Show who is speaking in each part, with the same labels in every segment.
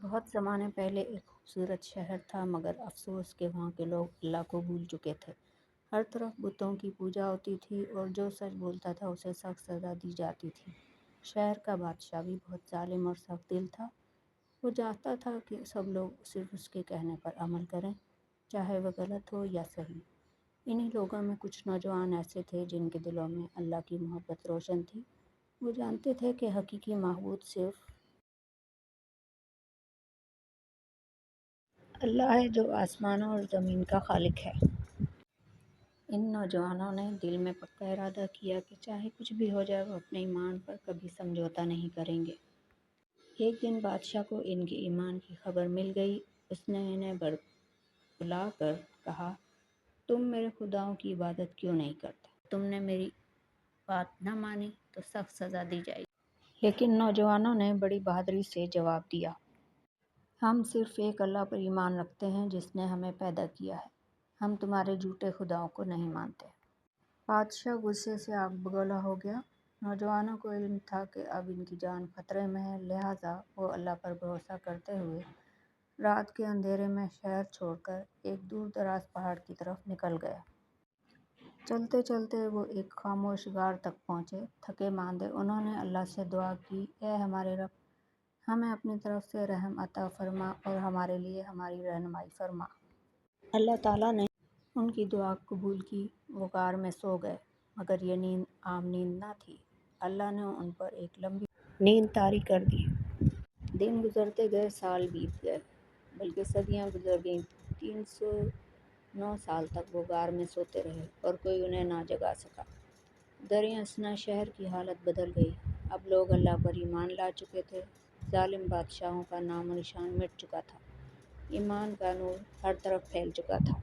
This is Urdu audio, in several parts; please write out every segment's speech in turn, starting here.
Speaker 1: بہت زمانے پہلے ایک خوبصورت شہر تھا، مگر افسوس کہ وہاں کے لوگ اللہ کو بھول چکے تھے۔ ہر طرف بتوں کی پوجا ہوتی تھی اور جو سچ بولتا تھا اسے سخت سزا دی جاتی تھی۔ شہر کا بادشاہ بھی بہت ظالم اور سخت دل تھا۔ وہ چاہتا تھا کہ سب لوگ صرف اس کے کہنے پر عمل کریں، چاہے وہ غلط ہو یا صحیح۔ انہی لوگوں میں کچھ نوجوان ایسے تھے جن کے دلوں میں اللہ کی محبت روشن تھی۔ وہ جانتے تھے کہ حقیقی معبود صرف اللہ ہے، جو آسمانوں اور زمین کا خالق ہے۔ ان نوجوانوں نے دل میں پکا ارادہ کیا کہ چاہے کچھ بھی ہو جائے وہ اپنے ایمان پر کبھی سمجھوتا نہیں کریں گے۔ ایک دن بادشاہ کو ان کے ایمان کی خبر مل گئی۔ اس نے انہیں بلا کر کہا، تم میرے خداؤں کی عبادت کیوں نہیں کرتے؟ تم نے میری بات نہ مانی تو سخت سزا دی جائے گی۔ لیکن نوجوانوں نے بڑی بہادری سے جواب دیا، ہم صرف ایک اللہ پر ایمان رکھتے ہیں جس نے ہمیں پیدا کیا ہے۔ ہم تمہارے جھوٹے خداؤں کو نہیں مانتے۔ بادشاہ غصے سے آگ بگولا ہو گیا۔ نوجوانوں کو علم تھا کہ اب ان کی جان خطرے میں ہے، لہٰذا وہ اللہ پر بھروسہ کرتے ہوئے رات کے اندھیرے میں شہر چھوڑ کر ایک دور دراز پہاڑ کی طرف نکل گئے۔ چلتے چلتے وہ ایک خاموش غار تک پہنچے۔ تھکے ماندے انہوں نے اللہ سے دعا کی، اے ہمارے رب، ہمیں اپنی طرف سے رحم عطا فرما اور ہمارے لیے ہماری رہنمائی فرما۔ اللہ تعالیٰ نے ان کی دعا قبول کی۔ وہ غار میں سو گئے، مگر یہ نیند عام نیند نہ تھی۔ اللہ نے ان پر ایک لمبی نیند طاری کر دی۔ دن گزرتے گئے، سال بیت گئے، بلکہ صدیاں گزر گئیں۔ 309 سال تک وہ غار میں سوتے رہے اور کوئی انہیں نہ جگا سکا۔ دریں اثنا شہر کی حالت بدل گئی۔ اب لوگ اللہ پر ایمان لا چکے تھے۔ ظالم بادشاہوں کا نام و نشان مٹ چکا تھا۔ ایمان کا نور ہر طرف پھیل چکا تھا۔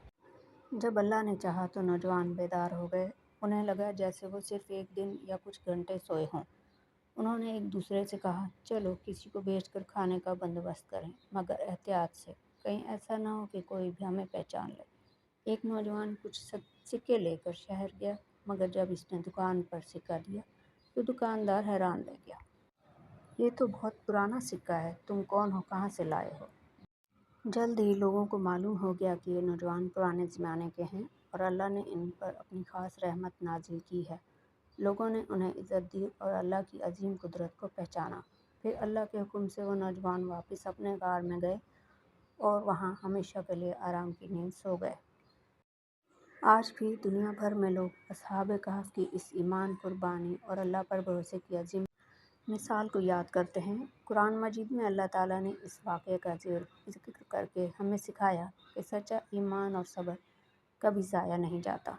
Speaker 1: جب اللہ نے چاہا تو نوجوان بیدار ہو گئے۔ انہیں لگا جیسے وہ صرف ایک دن یا کچھ گھنٹے سوئے ہوں۔ انہوں نے ایک دوسرے سے کہا، چلو کسی کو بھیج کر کھانے کا بندوبست کریں، مگر احتیاط سے، کہیں ایسا نہ ہو کہ کوئی بھی ہمیں پہچان لے۔ ایک نوجوان کچھ سکے لے کر شہر گیا، مگر جب اس نے دکان پر سکہ دیا تو دکاندار حیران رہ گیا۔ یہ تو بہت پرانا سکہ ہے، تم کون ہو، کہاں سے لائے ہو؟ جلد ہی لوگوں کو معلوم ہو گیا کہ یہ نوجوان پرانے زمانے کے ہیں اور اللہ نے ان پر اپنی خاص رحمت نازل کی ہے۔ لوگوں نے انہیں عزت دی اور اللہ کی عظیم قدرت کو پہچانا۔ پھر اللہ کے حکم سے وہ نوجوان واپس اپنے غار میں گئے اور وہاں ہمیشہ کے لیے آرام کی نیند سو گئے۔ آج بھی دنیا بھر میں لوگ اصحاب کہف کی اس ایمان، قربانی اور اللہ پر بھروسے کی عظیم مثال کو یاد کرتے ہیں۔ قرآن مجید میں اللہ تعالیٰ نے اس واقعے کا ذکر کر کے ہمیں سکھایا کہ سچا ایمان اور صبر کبھی ضائع نہیں جاتا۔